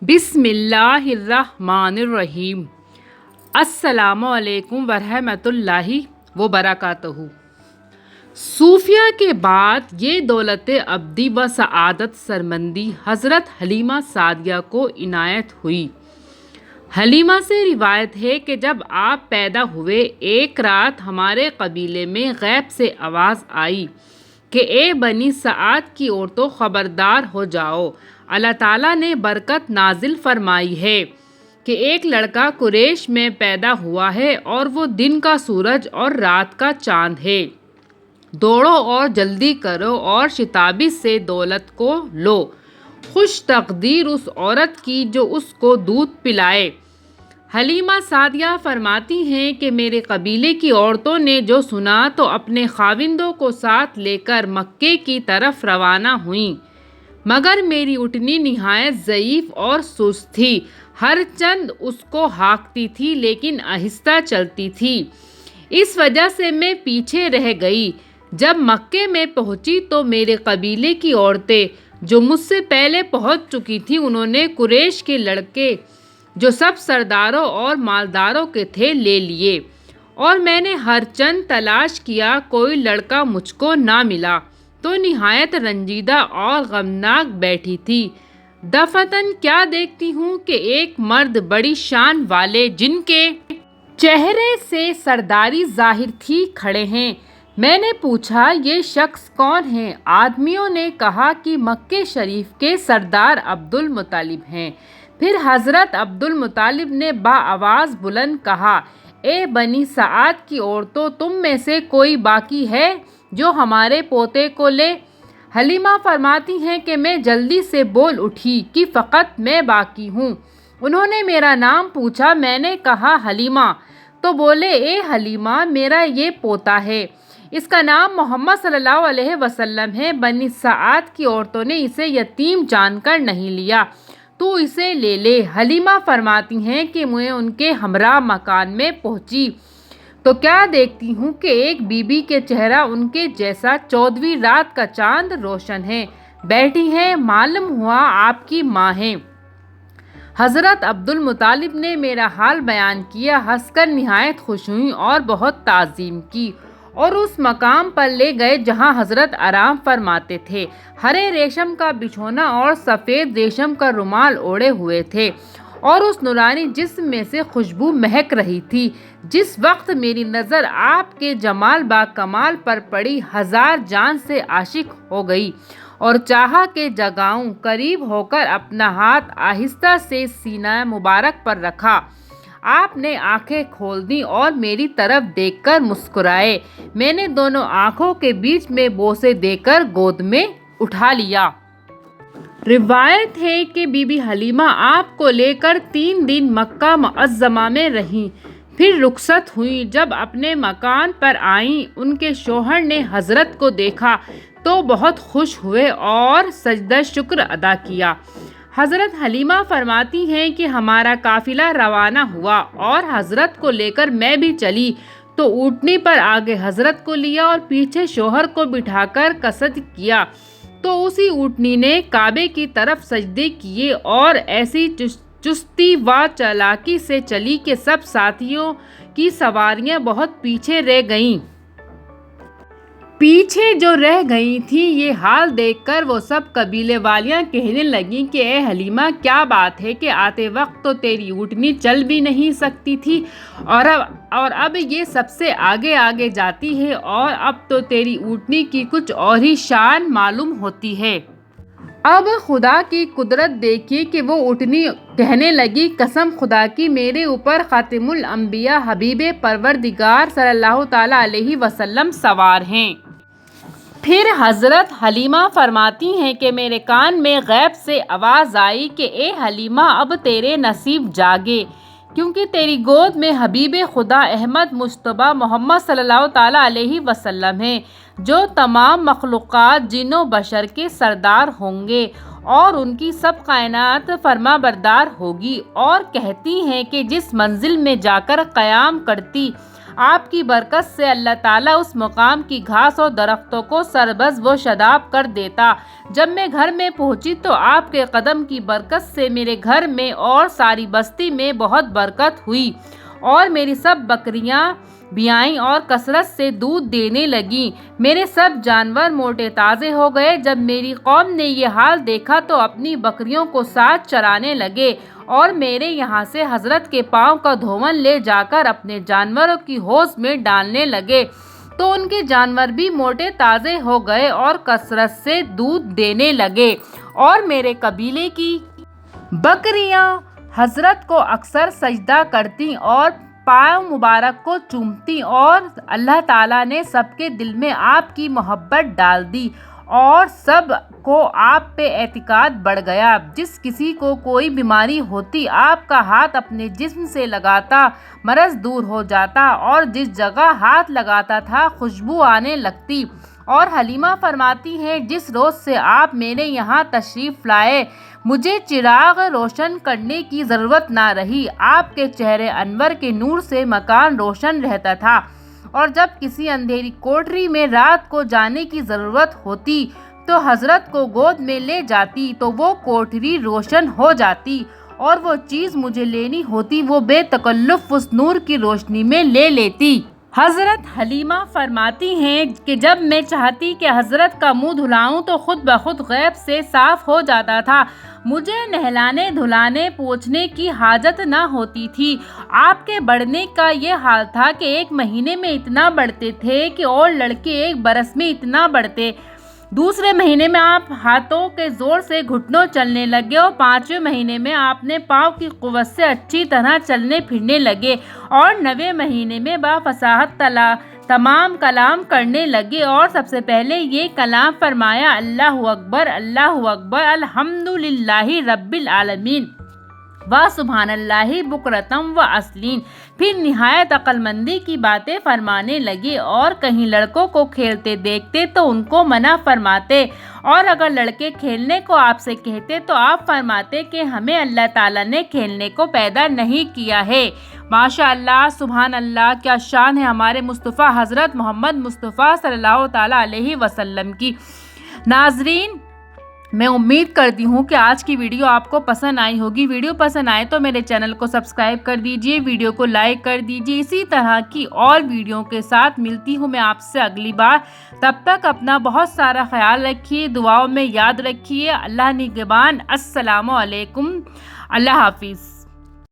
بسم اللہ الرحمن الرحیم۔ السلام علیکم ورحمۃ اللہ وبرکاتہ۔ صوفیہ کے بعد یہ دولت ابدی و سعادت سرمندی حضرت حلیمہ سعدیہ کو عنایت ہوئی۔ حلیمہ سے روایت ہے کہ جب آپ پیدا ہوئے ایک رات ہمارے قبیلے میں غیب سے آواز آئی کہ اے بنی سعد کی عورتوں خبردار ہو جاؤ، اللہ تعالیٰ نے برکت نازل فرمائی ہے کہ ایک لڑکا قریش میں پیدا ہوا ہے اور وہ دن کا سورج اور رات کا چاند ہے۔ دوڑو اور جلدی کرو اور شتابی سے دولت کو لو، خوش تقدیر اس عورت کی جو اس کو دودھ پلائے۔ حلیمہ سعدیہ فرماتی ہیں کہ میرے قبیلے کی عورتوں نے جو سنا تو اپنے خاوندوں کو ساتھ لے کر مکے کی طرف روانہ ہوئیں، مگر میری اٹھنی نہایت ضعیف اور سست تھی، ہر چند اس کو ہانکتی تھی لیکن آہستہ چلتی تھی، اس وجہ سے میں پیچھے رہ گئی۔ جب مکے میں پہنچی تو میرے قبیلے کی عورتیں جو مجھ سے پہلے پہنچ چکی تھیں، انہوں نے قریش کے لڑکے جو سب سرداروں اور مالداروں کے تھے لے لیے، اور میں نے ہر چند تلاش کیا، کوئی لڑکا مجھ کو نہ ملا تو نہایت رنجیدہ اور غمناک بیٹھی تھی۔ دفعتاً کیا دیکھتی ہوں کہ ایک مرد بڑی شان والے جن کے چہرے سے سرداری ظاہر تھی کھڑے ہیں۔ میں نے پوچھا یہ شخص کون ہے؟ آدمیوں نے کہا کہ مکے شریف کے سردار عبدالمطلب ہیں۔ پھر حضرت عبدالمطلب نے بآواز بلند کہا، اے بنی سعد کی عورتوں، تم میں سے کوئی باقی ہے جو ہمارے پوتے کو لے؟ حلیمہ فرماتی ہیں کہ میں جلدی سے بول اٹھی کہ فقط میں باقی ہوں۔ انہوں نے میرا نام پوچھا، میں نے کہا حلیمہ، تو بولے اے حلیمہ، میرا یہ پوتا ہے، اس کا نام محمد صلی اللہ علیہ وسلم ہے۔ بنی سعد کی عورتوں نے اسے یتیم جان کر نہیں لیا، تو اسے لے لے۔ حلیمہ فرماتی ہیں کہ میں ان کے ہمراہ مکان میں پہنچی تو کیا دیکھتی ہوں کہ ایک بی بی کے چہرہ ان کے جیسا 14ویں رات کا چاند روشن ہے، بیٹھی ہیں، معلوم ہوا آپ کی ماں ہیں۔ حضرت عبدالمطلب نے میرا حال بیان کیا، ہنس کر نہایت خوش ہوئیں اور بہت تعظیم کی، اور اس مقام پر لے گئے جہاں حضرت آرام فرماتے تھے۔ ہرے ریشم کا بچھونا اور سفید ریشم کا رومال اوڑھے ہوئے تھے، اور اس نورانی جسم میں سے خوشبو مہک رہی تھی۔ جس وقت میری نظر آپ کے جمال با کمال پر پڑی، ہزار جان سے عاشق ہو گئی اور چاہا کہ جگاؤں۔ قریب ہو کر اپنا ہاتھ آہستہ سے سینہ مبارک پر رکھا، آپ نے آنکھیں کھول دیں اور میری طرف دیکھ کر مسکرائے۔ میں نے دونوں آنکھوں کے بیچ میں بوسے دے کر گود میں اٹھا لیا۔ روایت ہے کہ بی بی حلیمہ آپ کو لے کر 3 دن مکہ معظمہ میں رہیں، پھر رخصت ہوئیں۔ جب اپنے مکان پر آئیں، ان کے شوہر نے حضرت کو دیکھا تو بہت خوش ہوئے اور سجدہ شکر ادا کیا۔ حضرت حلیمہ فرماتی ہیں کہ ہمارا قافلہ روانہ ہوا اور حضرت کو لے کر میں بھی چلی، تو اونٹنی پر آگے حضرت کو لیا اور پیچھے شوہر کو بٹھا کر قصد کیا، تو اسی اونٹنی نے کعبے کی طرف سجدے کیے اور ایسی چستی و چالاکی سے چلی کہ سب ساتھیوں کی سواریاں بہت پیچھے رہ گئیں۔ پیچھے جو رہ گئی تھیں، یہ حال دیکھ کر وہ سب قبیلے والیاں کہنے لگیں کہ اے حلیمہ، کیا بات ہے کہ آتے وقت تو تیری اونٹنی چل بھی نہیں سکتی تھی، اور اب یہ سب سے آگے آگے جاتی ہے، اور اب تو تیری اونٹنی کی کچھ اور ہی شان معلوم ہوتی ہے۔ اب خدا کی قدرت دیکھیے کہ وہ اونٹنی کہنے لگی، قسم خدا کی، میرے اوپر خاتم الانبیاء حبیب پروردگار صلی اللہ تعالیٰ علیہ وسلم سوار ہیں۔ پھر حضرت حلیمہ فرماتی ہیں کہ میرے کان میں غیب سے آواز آئی کہ اے حلیمہ، اب تیرے نصیب جاگے، کیونکہ تیری گود میں حبیب خدا احمد مجتبیٰ محمد صلی اللہ تعالیٰ علیہ وسلم ہیں، جو تمام مخلوقات جن و بشر کے سردار ہوں گے، اور ان کی سب کائنات فرما بردار ہوگی، اور کہتی ہیں کہ جس منزل میں جا کر قیام کرتی آپ کی برکت سے اللہ تعالیٰ اس مقام کی گھاس اور درختوں کو سربز و شاداب کر دیتا۔ جب میں گھر میں پہنچی تو آپ کے قدم کی برکت سے میرے گھر میں اور ساری بستی میں بہت برکت ہوئی اور میری سب بکریاں بیائیں اور کثرت سے دودھ دینے لگیں۔ میرے سب جانور موٹے تازے ہو گئے۔ جب میری قوم نے یہ حال دیکھا تو اپنی بکریوں کو ساتھ چرانے لگے اور میرے یہاں سے حضرت کے پاؤں کا دھون لے جا کر اپنے جانوروں کی حوض میں ڈالنے لگے تو ان کے جانور بھی موٹے تازے ہو گئے اور کثرت سے دودھ دینے لگے، اور میرے قبیلے کی بکریاں حضرت کو اکثر سجدہ کرتی اور پاؤں مبارک کو چومتی، اور اللہ تعالیٰ نے سب کے دل میں آپ کی محبت ڈال دی اور سب کو آپ پہ اعتقاد بڑھ گیا۔ جس کسی کو کوئی بیماری ہوتی آپ کا ہاتھ اپنے جسم سے لگاتا، مرض دور ہو جاتا، اور جس جگہ ہاتھ لگاتا تھا خوشبو آنے لگتی۔ اور حلیمہ فرماتی ہیں جس روز سے آپ میرے یہاں تشریف لائے مجھے چراغ روشن کرنے کی ضرورت نہ رہی۔ آپ کے چہرے انور کے نور سے مکان روشن رہتا تھا، اور جب کسی اندھیری کوٹری میں رات کو جانے کی ضرورت ہوتی تو حضرت کو گود میں لے جاتی تو وہ کوٹری روشن ہو جاتی، اور وہ چیز مجھے لینی ہوتی وہ بے تکلف اس نور کی روشنی میں لے لیتی۔ حضرت حلیمہ فرماتی ہیں کہ جب میں چاہتی کہ حضرت کا منہ دھلاؤں تو خود بخود غیب سے صاف ہو جاتا تھا، مجھے نہلانے دھلانے پوچھنے کی حاجت نہ ہوتی تھی۔ آپ کے بڑھنے کا یہ حال تھا کہ 1 مہینے میں اتنا بڑھتے تھے کہ اور لڑکے 1 برس میں اتنا بڑھتے۔ دوسرے مہینے میں آپ ہاتھوں کے زور سے گھٹنوں چلنے لگے، اور 5ویں مہینے میں آپ نے پاؤں کی قوت سے اچھی طرح چلنے پھرنے لگے، اور 9ویں مہینے میں بفصاحت تمام کلام کرنے لگے، اور سب سے پہلے یہ کلام فرمایا اللہ اکبر الحمدللہ رب العالمین سبحان اللہ بکرتم و اصیل۔ پھر نہایت عقل مندی کی باتیں فرمانے لگے، اور کہیں لڑکوں کو کھیلتے دیکھتے تو ان کو منع فرماتے، اور اگر لڑکے کھیلنے کو آپ سے کہتے تو آپ فرماتے کہ ہمیں اللہ تعالیٰ نے کھیلنے کو پیدا نہیں کیا ہے۔ ماشاء اللہ، سبحان اللہ، کیا شان ہے ہمارے مصطفیٰ حضرت محمد مصطفیٰ صلی اللہ تعالیٰ علیہ وسلم کی۔ ناظرین، میں امید کرتی ہوں کہ آج کی ویڈیو آپ کو پسند آئی ہوگی۔ ویڈیو پسند آئے تو میرے چینل کو سبسکرائب کر دیجئے، ویڈیو کو لائک کر دیجئے۔ اسی طرح کی اور ویڈیو کے ساتھ ملتی ہوں میں آپ سے اگلی بار۔ تب تک اپنا بہت سارا خیال رکھیے، دعاؤں میں یاد رکھیے۔ اللہ نگہبان۔ السلام علیکم۔ اللہ حافظ۔